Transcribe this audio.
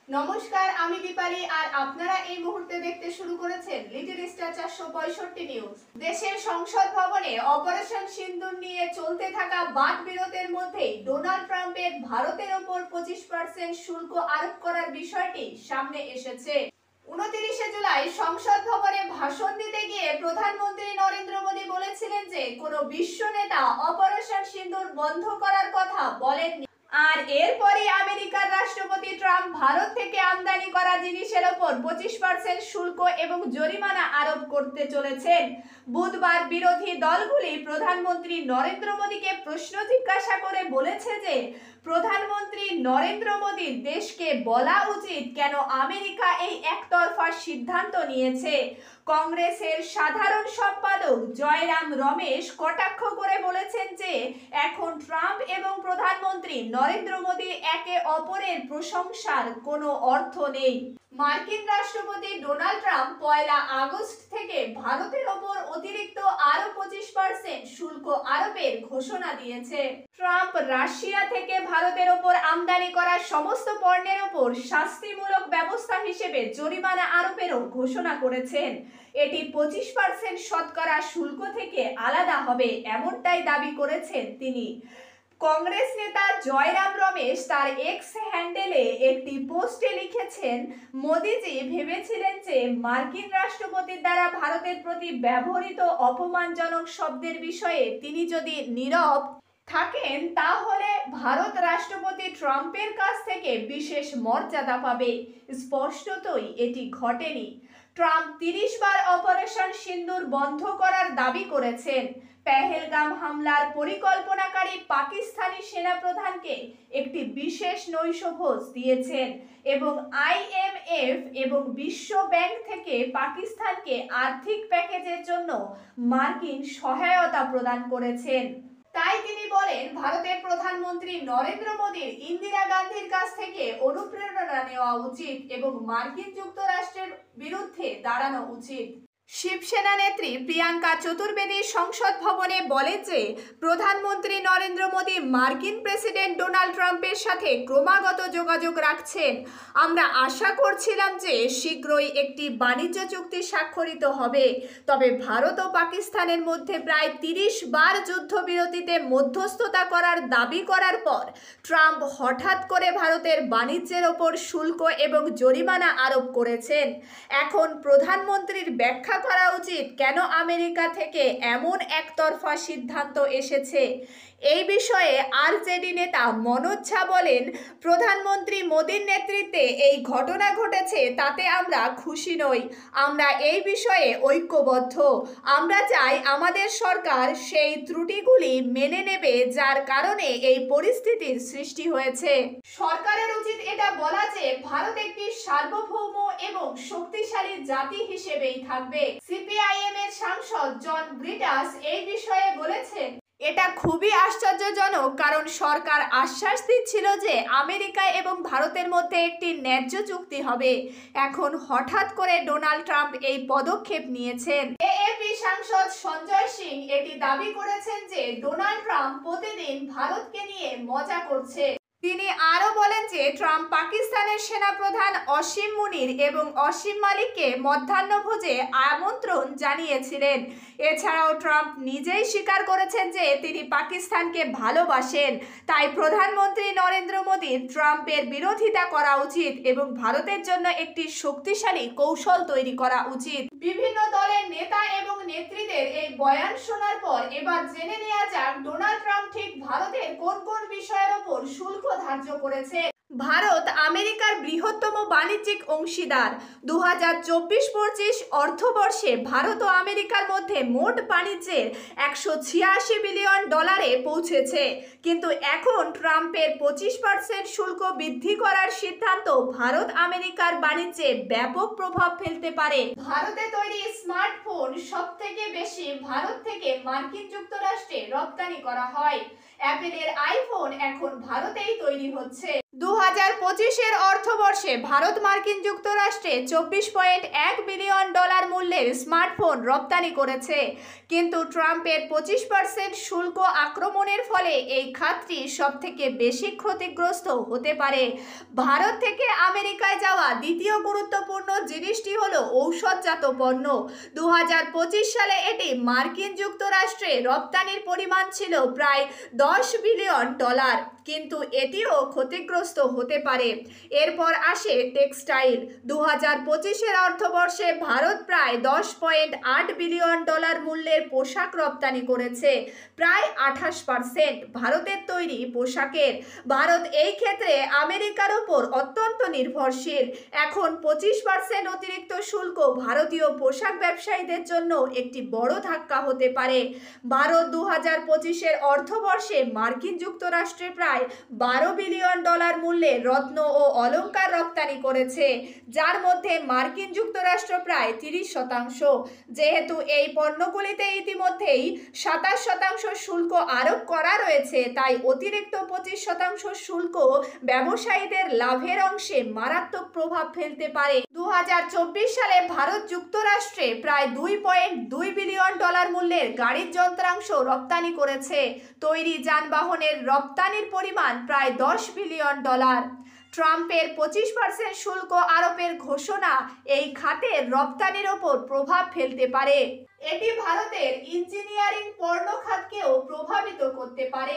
নমস্কার, আমি দীপালি আর আপনারা এই মুহূর্তে দেখতে শুরু করেছেন লিটল স্টার 465 নিউজ। দেশের সংসদ ভবনে অপারেশন সিন্দুর নিয়ে চলতে থাকা বাকবিরোধের মধ্যেই ডোনাল্ড ট্রাম্পের ভারতের ওপর 25% শুল্ক আরোপ করার বিষয়টি সামনে এসেছে। 29 জুলাই সংসদ ভবনে ভাষণ দিতে গিয়ে প্রধানমন্ত্রী নরেন্দ্র মোদী বলেছিলেন যে কোনো বিশ্ব নেতা অপারেশন সিন্দুর বন্ধ করার কথা বলেননি। আর এরপরই আমেরিকার রাষ্ট্রপতি ট্রাম্প ভারত থেকে আমদানি করা জিনিসের ওপর 25% শুল্ক এবং জরিমানা আরোপ করতে চলেছেন। বুধবার বিরোধী দলগুলি প্রধানমন্ত্রী নরেন্দ্র মোদীকে প্রশ্ন জিজ্ঞাসা করে বলেছে যে প্রধানমন্ত্রী নরেন্দ্র মোদীর দেশকে বলা উচিত কেন আমেরিকা এই একতরফা সিদ্ধান্ত নিয়েছে। কংগ্রেসের সাধারণ সম্পাদক জয়রাম রমেশ কটাক্ষ করে বলেছেন যে এখন ট্রাম্প এবং প্রধানমন্ত্রী নরেন্দ্র মোদীর একে অপরের প্রশংসার কোনো অর্থ নেই। মার্কিন রাষ্ট্রপতি ডোনাল্ড ট্রাম্প 1 আগস্ট থেকে ভারতের ওপর অতিরিক্ত আরো 25% শুল্ক আরোপের ঘোষণা দিয়েছে। ট্রাম্প রাশিয়া থেকে ভারতের ওপর আমদানি করা সমস্ত পণ্যের ওপর শাস্তিমূলক ব্যবস্থা হিসেবে জরিমানা আরোপেরও ঘোষণা করেছেন। এটি 25% শতকরা শুল্ক থেকে আলাদা হবে, এমনটাই দাবি করেছেন তিনি। কংগ্রেস নেতা জয়রাম রমেশ তার এক্স হ্যান্ডেলে একটি পোস্টে লিখেছেন, মোদিজি ভেবেছিলেন যে মার্কিন রাষ্ট্রপতির দ্বারা ভারতের প্রতি ব্যবহৃত অপমানজনক শব্দের বিষয়ে তিনি যদি নীরব থাকেন তাহলে ভারত রাষ্ট্রপতি ট্রাম্পের কাছ থেকে বিশেষ মর্যাদা পাবে। স্পষ্টতই এটি ঘটেনি। ট্রাম্প 30 বার অপারেশন সিন্দুর বন্ধ করার দাবি করেছেন। পেহেলগাম হামলার পরিকল্পনাকারী পাকিস্তানি সেনাপ্রধানকে একটি বিশেষ নৈশভোজ দিয়েছেন এবং IMF এবং বিশ্ব ব্যাংক থেকে পাকিস্তানকে আর্থিক প্যাকেজের জন্য মার্কিন সহায়তা প্রদান করেছেন। তাই তিনি বলেন ভারতের প্রধানমন্ত্রী নরেন্দ্র মোদীর ইন্দিরা গান্ধীর কাছ থেকে অনুপ্রেরণা নেওয়া উচিত এবং মার্কিন যুক্তরাষ্ট্রের বিরুদ্ধে দাঁড়ানো উচিত। শিবসেনা নেত্রী প্রিয়াঙ্কা চতুর্বেদী সংসদ ভবনে বলেন যে প্রধানমন্ত্রী নরেন্দ্র মোদী মার্কিন প্রেসিডেন্ট ডোনাল্ড ট্রাম্পের সাথে ক্রমাগত যোগাযোগ রাখছেন। আমরা আশা করছিলাম যে শীঘ্রই একটি বাণিজ্য চুক্তি স্বাক্ষরিত হবে। তবে ভারত ও পাকিস্তানের মধ্যে প্রায় 30 বার যুদ্ধবিরতিতে মধ্যস্থতা করার দাবি করার পর ট্রাম্প হঠাৎ করে ভারতের বাণিজ্যের ওপর শুল্ক এবং জরিমানা আরোপ করেছেন। এখন প্রধানমন্ত্রীর ব্যাখ্যা করা উচিত কেন আমেরিকা থেকে এমন একতরফা সিদ্ধান্ত এসেছে। এই বিষয়ে আরজেডি নেতা মনোজ ঝা বলেন, প্রধানমন্ত্রী মোদীর নেতৃত্বে এই ঘটনা ঘটেছে তাতে আমরা খুশি নই। আমরা এই বিষয়ে ঐক্যবদ্ধ। আমরা চাই আমাদের সরকার সেই ত্রুটিগুলি মেনে নেবে যার কারণে এই পরিস্থিতির সৃষ্টি হয়েছে। সরকারের উচিত এটা বলা যে ভারত একটি সার্বভৌম এবং শক্তিশালী জাতি হিসেবেই থাকবে। সিপিআইএম এর সাংসদ জন ব্রিটাস এই বিষয়ে বলেছেন, এটা খুবই আশ্চর্যজনক কারণ সরকার আশ্বাস দিচ্ছিল যে আমেরিকা এবং ভারতের মধ্যে একটি ন্যায্য চুক্তি হবে। এখন হঠাৎ করে ডোনাল্ড ট্রাম্প এই পদক্ষেপ নিয়েছেন। এএপি সাংসদ সঞ্জয় সিং এটি দাবি করেছেন যে ডোনাল্ড ট্রাম্প প্রতিদিন ভারতকে নিয়ে মজা করছে। তিনি আরও বলেন যে ট্রাম্প পাকিস্তানের সেনাপ্রধান অসীম মুনির এবং অসীম মালিককে মধ্যাহ্নভোজে আমন্ত্রণ জানিয়েছিলেন। এছাড়াও ট্রাম্প নিজেই স্বীকার করেছেন যে তিনি পাকিস্তানকে ভালোবাসেন। তাই প্রধানমন্ত্রী নরেন্দ্র মোদীর ট্রাম্পের বিরোধিতা করা উচিত এবং ভারতের জন্য একটি শক্তিশালী কৌশল তৈরি করা উচিত। বিভিন্ন দলের নেতা এবং নেত্রীদের এই বয়ান শোনার পর এবার জেনে নেওয়া যাক ডোনাল্ড ট্রাম্প ঠিক ভারতের কোন কোন বিষয়ের ওপর শুল্ক ধার্য করেছে। ভারত আমেরিকার বৃহত্তম বাণিজ্যিক অংশীদার। 2024-25 অর্থবর্ষে ভারত ও আমেরিকার মধ্যে মোট বাণিজ্যের $186 বিলিয়ন পৌঁছেছে। কিন্তু এখন ট্রাম্পের 25% শুল্ক বৃদ্ধি করার সিদ্ধান্ত ভারত আমেরিকার বাণিজ্যে ব্যাপক প্রভাব ফেলতে পারে। ভারতে তৈরি স্মার্টফোন সবথেকে বেশি ভারত থেকে মার্কিন যুক্তরাষ্ট্রে রপ্তানি করা হয়। অ্যাপেলের আইফোন এখন ভারতেই তৈরি হচ্ছে। 2025-এর অর্থবর্ষে ভারত মার্কিন যুক্তরাষ্ট্রে $24.1 বিলিয়ন মূল্যের স্মার্টফোন রপ্তানি করেছে, কিন্তু ট্রাম্পের 25% শুল্ক আক্রমণের ফলে এই খাতটি সবথেকে বেশি ক্ষতিগ্রস্ত হতে পারে। ভারত থেকে আমেরিকায় যাওয়া দ্বিতীয় গুরুত্বপূর্ণ জিনিসটি হলো ঔষধজাত পণ্য। 2025 সালে এটি মার্কিন যুক্তরাষ্ট্রে রপ্তানির পরিমাণ ছিল প্রায় $10 বিলিয়ন, কিন্তু এটিও ক্ষতিগ্রস্ত হতে পারে। এরপর আসে টেক্সটাইল। 2025-এর অর্থবর্ষে ভারত প্রায় $10.8 বিলিয়ন মূল্যের পোশাক রপ্তানি করেছে, প্রায় 28% ভারতের তৈরি পোশাকের। ভারত এই ক্ষেত্রে আমেরিকার উপর অত্যন্ত নির্ভরশীল। এখন 25% অতিরিক্ত শুল্ক ভারতীয় পোশাক ব্যবসায়ীদের জন্য একটি বড় ধাক্কা হতে পারে। ভারত 2025-এর অর্থবর্ষে মার্কিন যুক্তরাষ্ট্রে প্রায় $12 বিলিয়ন মূল্যের রত্ন ও অলংকার রপ্তানি করেছে, যার মধ্যে মার্কিন যুক্তরাষ্ট্র প্রায় 30%। যেহেতু এই পণ্যগুলিতে ইতিমধ্যেই 27% শুল্ক আরোপ করা রয়েছে, তাই অতিরিক্ত 25% শুল্ক ব্যবসায়ীদের লাভের অংশে মারাত্মক প্রভাব ফেলতে পারে। 2024 সালে ভারত যুক্তরাষ্ট্রে প্রায় $2.2 বিলিয়ন মূল্যের গাড়ির যন্ত্রাংশ রপ্তানি করেছে। তৈরি যানবাহনের রপ্তানির পরিমাণ প্রায় $10 বিলিয়ন। ট্রাম্পের 25% শুল্ক আরোপের ঘোষণা এই খাতের রপ্তানির ওপর প্রভাব ফেলতে পারে। এটি ভারতের ইঞ্জিনিয়ারিং পণ্য খাতকেও প্রভাবিত করতে পারে।